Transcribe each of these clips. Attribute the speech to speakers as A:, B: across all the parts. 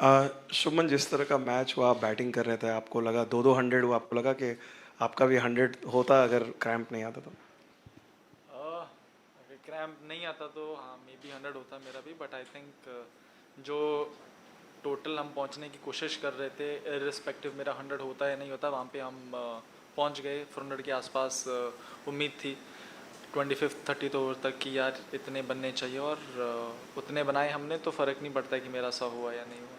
A: शुभमन, जिस तरह का मैच हुआ, आप बैटिंग कर रहे थे, आपको लगा 2-2 100 हुआ, आपको लगा कि आपका भी 100 होता अगर क्रैम्प नहीं आता तो?
B: अगर क्रैम्प नहीं आता तो हाँ मे बी 100 होता मेरा भी, बट आई थिंक जो टोटल हम पहुंचने की कोशिश कर रहे थे, इररिस्पेक्टिव मेरा 100 होता या नहीं होता, वहाँ पे हम पहुंच गए। 400 के आसपास उम्मीद थी 25th 30th ओवर तक कि यार इतने बनने चाहिए, और उतने बनाए हमने, तो फ़र्क नहीं पड़ता कि मेरा 100 हुआ या नहीं हुआ।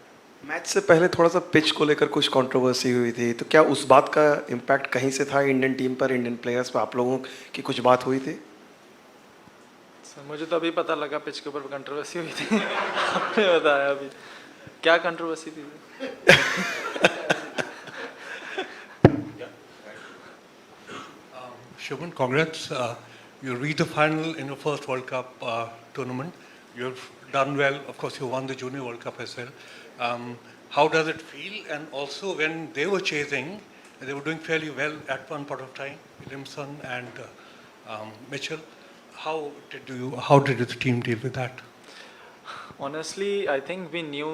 A: मैच से पहले थोड़ा सा पिच को लेकर कुछ कंट्रोवर्सी हुई थी, तो क्या उस बात का इम्पैक्ट कहीं से था इंडियन टीम पर, इंडियन प्लेयर्स पर, आप लोगों की कुछ बात हुई थी?
B: सर मुझे तो अभी पता लगा पिच के ऊपर कंट्रोवर्सी हुई थी। आपने बताया अभी क्या कंट्रोवर्सी थी?
C: Shulman, congrats. You reached the final in your first World Cup tournament. You've done well. Of course, you won the Junior World Cup as well. How does it feel? And also, when they were chasing, they were doing fairly well at one point of time, Williamson and Mitchell. How did the team deal with that?
B: Honestly, I think we knew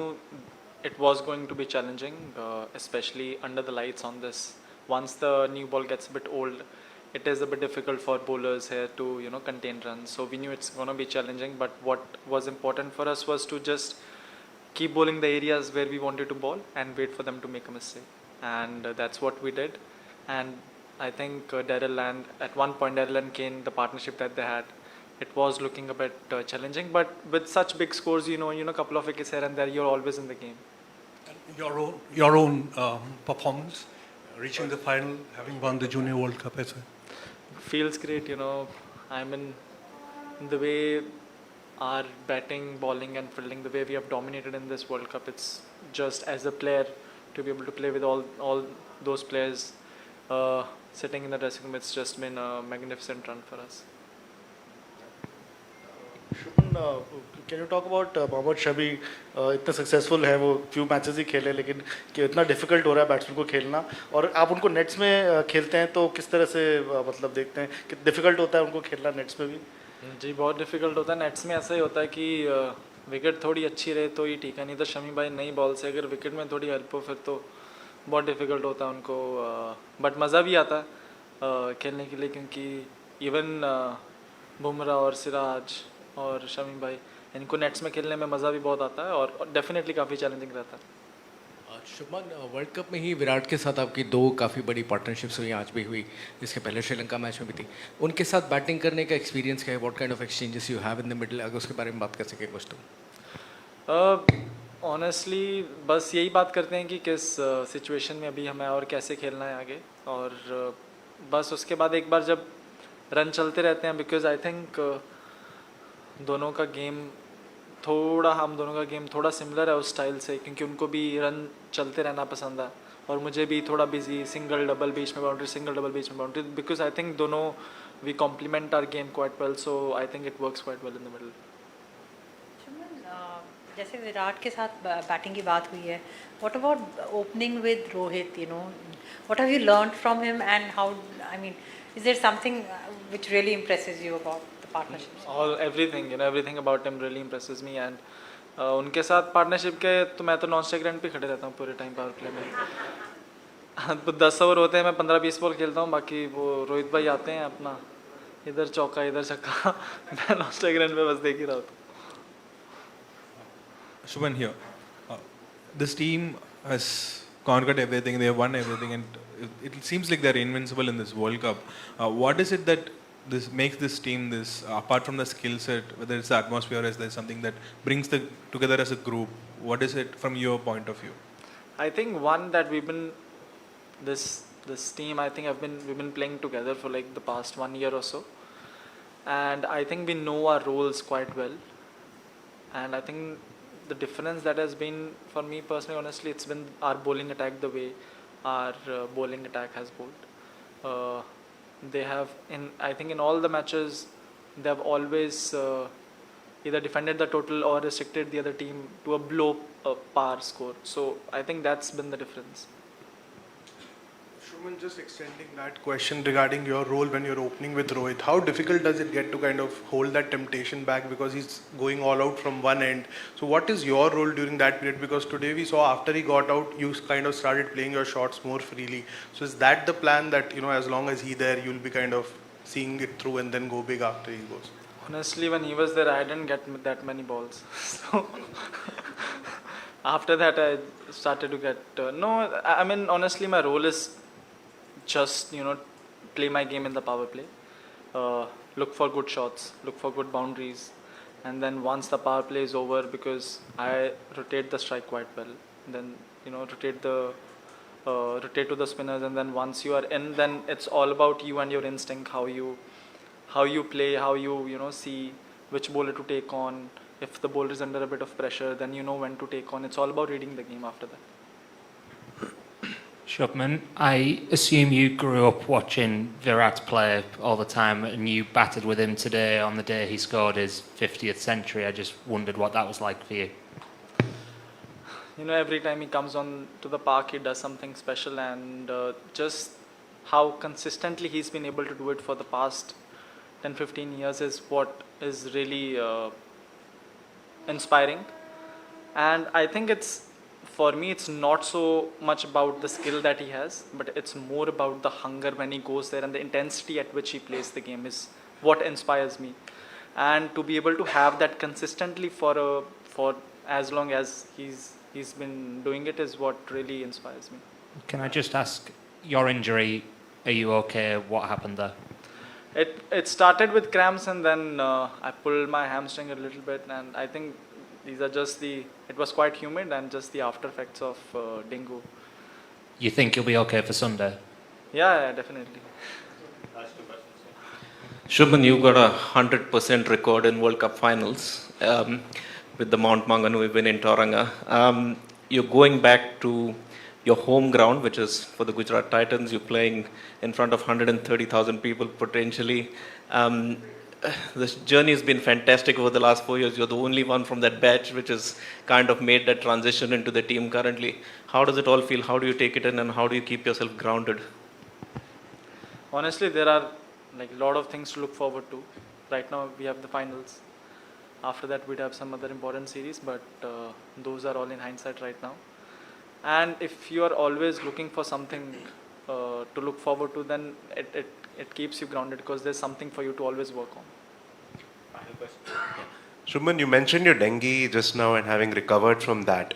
B: it was going to be challenging, especially under the lights on this. Once the new ball gets a bit old, it is a bit difficult for bowlers here to contain runs. So we knew it's going to be challenging. But what was important for us was to just keep bowling the areas where we wanted to bowl and wait for them to make a mistake. And that's what we did. And I think Daryl and at one point Daryl and Kane, the partnership that they had, it was looking a bit challenging. But with such big scores, couple of wickets here and there, you're always in the game.
C: Your own performance, reaching the final, having won the Junior World Cup as well.
B: Feels great, I mean, the way our batting, bowling, and fielding, the way we have dominated in this World Cup, it's just as a player to be able to play with all those players sitting in the dressing room. It's just been a magnificent run for us.
D: Shubman, can you talk about Mohammed Shami? इतने successful हैं वो, few matches ही खेले, लेकिन कि इतना difficult हो रहा है बैट्समैन को खेलना, और आप उनको नेट्स में खेलते हैं तो किस तरह से मतलब देखते हैं कि डिफिकल्ट होता है उनको खेलना नेट्स में भी?
B: जी बहुत डिफिकल्ट होता है नेट्स में। ऐसा ही होता है कि विकेट थोड़ी अच्छी रहे तो ही ठीक है, नहीं तो शमी भाई नई बॉल से अगर विकेट में थोड़ी हेल्प हो फिर तो बहुत डिफिकल्ट होता है उनको। बट मज़ा भी आता है खेलने के लिए, क्योंकि इवन बुमराह और सिराज और शमी भाई, इनको नेट्स में खेलने में मज़ा भी बहुत आता है और डेफिनेटली काफ़ी चैलेंजिंग रहता है।
E: शुभमन, वर्ल्ड कप में ही विराट के साथ आपकी दो काफ़ी बड़ी पार्टनरशिप्स हुई, आज भी हुई, इसके पहले श्रीलंका मैच में भी थी। उनके साथ बैटिंग करने का एक्सपीरियंस क्या है? What kind of exchanges you have in the middle, अगर उसके बारे में बात कर सके कुछ तो।
B: ऑनेस्टली बस यही बात करते हैं कि किस सिचुएशन में अभी हमें और कैसे खेलना है आगे, और बस उसके बाद एक बार जब रन चलते रहते हैं, बिकॉज आई थिंक दोनों का गेम हम दोनों का गेम थोड़ा सिमिलर है उस स्टाइल से, क्योंकि उनको भी रन चलते रहना पसंद है और मुझे भी थोड़ा बिजी, सिंगल डबल बीच में बाउंड्री, सिंगल डबल बीच में बाउंड्री, बिकॉज आई थिंक दोनों we complement our game quite well, so I think it works quite well in the middle.
F: जैसे विराट के साथ बैटिंग की बात हुई है, what about opening with Rohit? What have you learned from him and how, I mean, is there something which really impresses you about the partnership?
B: All everything about him really impresses me, and उनके साथ partnership के तो मैं तो non strike run पे खड़े रहता हूँ पूरे टाइम पावर प्ले में। 10 ओवर होते हैं, मैं 15-20 बॉल खेलता हूँ, बाकी वो रोहित भाई आते हैं अपना इधर चौका इधर छक्का, मैं नॉन स्ट्राइक रन पे बस देख ही रहा होता हूँ।
G: Shubman here. This team has conquered everything. They have won everything, and it seems like they're invincible in this World Cup. What is it that this makes this team this? Apart from the skill set, whether it's the atmosphere, or is there something that brings them together as a group? What is it from your point of view?
B: I think one that we've been this team. I think we've been playing together for like the past 1 year or so, and I think we know our roles quite well, and I think the difference that has been for me personally, honestly, it's been our bowling attack, the way our bowling attack has bowled. They have, I think in all the matches, they have always either defended the total or restricted the other team to a below par score. So I think that's been the difference.
H: Shulman, just extending that question regarding your role when you're opening with Rohit, how difficult does it get to kind of hold that temptation back because he's going all out from one end? So what is your role during that period? Because today we saw after he got out, you kind of started playing your shots more freely. So is that the plan that, as long as he's there, you'll be kind of seeing it through and then go big after he goes?
B: Honestly, when he was there, I didn't get that many balls. So after that, I started to get. No, I mean, honestly, my role is just, play my game in the power play. Look for good shots, look for good boundaries. And then once the power play is over, because I rotate the strike quite well, then, rotate to the spinners. And then once you are in, then it's all about you and your instinct, how you play, how you see which bowler to take on. If the bowler is under a bit of pressure, then you know when to take on. It's all about reading the game after that.
I: Shubman, I assume you grew up watching Virat play all the time and you batted with him today on the day he scored his 50th century. I just wondered what that was like for you.
B: Every time he comes on to the park, he does something special, and just how consistently he's been able to do it for the past 10-15 years is what is really inspiring. And I think for me, it's not so much about the skill that he has, but it's more about the hunger when he goes there, and the intensity at which he plays the game is what inspires me. And to be able to have that consistently for as long as he's been doing it is what really inspires me.
I: Can I just ask, your injury, are you okay? What happened there?
B: It started with cramps, and then I pulled my hamstring a little bit, and I think these are just it was quite humid and just the after effects of dengue.
I: You think you'll be okay for Sunday?
B: Yeah, definitely.
J: Shubman, you got 100% record in World Cup finals with the Mount Maunganui win in Tauranga. You're going back to your home ground, which is for the Gujarat Titans. You're playing in front of 130,000 people potentially. This journey has been fantastic over the last 4 years. You're the only one from that batch which has kind of made that transition into the team currently. How does it all feel? How do you take it in, and how do you keep yourself grounded?
B: Honestly, there are a lot of things to look forward to. Right now, we have the finals. After that, we'd have some other important series, but those are all in hindsight right now. And if you are always looking for something to look forward to, then it keeps you grounded, because there's something for you to always work on.
K: Shulman, you mentioned your dengue just now and having recovered from that.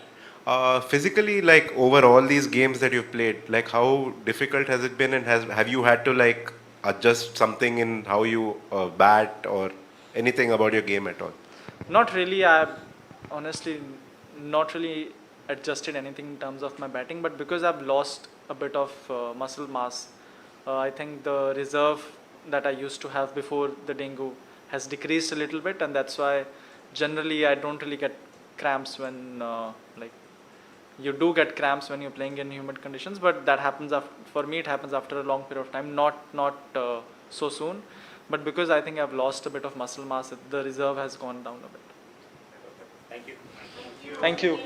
K: Physically, over all these games that you've played, how difficult has it been, and have you had to adjust something in how you bat or anything about your game at all?
B: Not really. I honestly not really adjusted anything in terms of my batting, but because I've lost a bit of muscle mass, I think the reserve that I used to have before the dengue has decreased a little bit, and that's why generally I don't really get cramps when you do get cramps when you're playing in humid conditions, but that happens for me it happens after a long period of time, not so soon, but because I think I've lost a bit of muscle mass, the reserve has gone down a bit.
K: Thank you.
B: Thank you.